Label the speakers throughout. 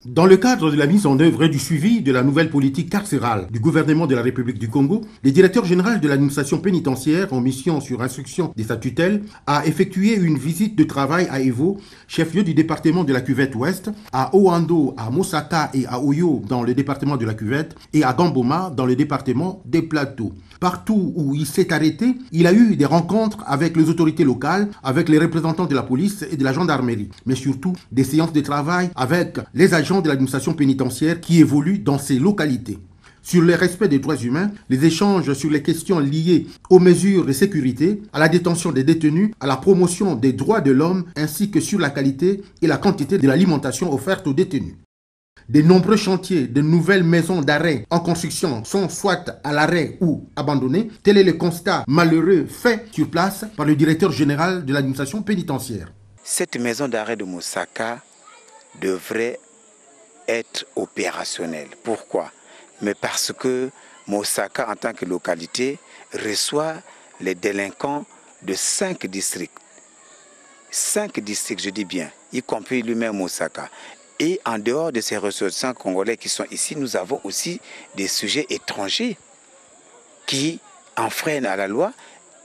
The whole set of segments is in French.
Speaker 1: Dans le cadre de la mise en œuvre et du suivi de la nouvelle politique carcérale du gouvernement de la République du Congo, le directeur général de l'administration pénitentiaire en mission sur instruction de sa tutelle a effectué une visite de travail à Evo, chef-lieu du département de la Cuvette Ouest, à Oando, à Mosaka et à Oyo dans le département de la Cuvette et à Gamboma dans le département des Plateaux. Partout où il s'est arrêté, il a eu des rencontres avec les autorités locales, avec les représentants de la police et de la gendarmerie, mais surtout des séances de travail avec les agents de l'administration pénitentiaire qui évoluent dans ces localités. Sur le respect des droits humains, les échanges sur les questions liées aux mesures de sécurité, à la détention des détenus, à la promotion des droits de l'homme, ainsi que sur la qualité et la quantité de l'alimentation offerte aux détenus. De nombreux chantiers de nouvelles maisons d'arrêt en construction sont soit à l'arrêt ou abandonnés. Tel est le constat malheureux fait sur place par le directeur général de l'administration pénitentiaire.
Speaker 2: Cette maison d'arrêt de Mosaka devrait être opérationnelle. Pourquoi? Mais parce que Mosaka, en tant que localité, reçoit les délinquants de 5 districts. 5 districts, je dis bien, y compris lui-même Mosaka. Et en dehors de ces ressortissants congolais qui sont ici, nous avons aussi des sujets étrangers qui enfreignent à la loi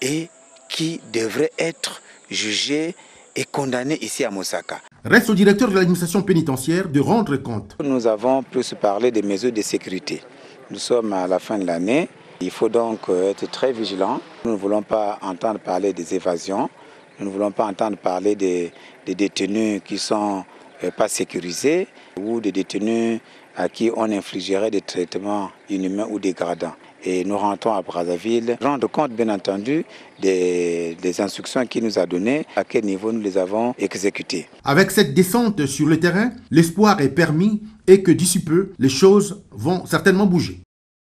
Speaker 2: et qui devraient être jugés et condamnés ici à Mosaka.
Speaker 1: Reste au directeur de l'administration pénitentiaire de rendre compte.
Speaker 2: Nous avons plus parlé des mesures de sécurité. Nous sommes à la fin de l'année. Il faut donc être très vigilant. Nous ne voulons pas entendre parler des évasions. Nous ne voulons pas entendre parler des détenus qui ne sont pas sécurisés ou des détenus à qui on infligerait des traitements inhumains ou dégradants. Et nous rentrons à Brazzaville, rendre compte bien entendu des instructions qu'il nous a données, à quel niveau nous les avons exécutées.
Speaker 1: Avec cette descente sur le terrain, l'espoir est permis et que d'ici peu, les choses vont certainement bouger.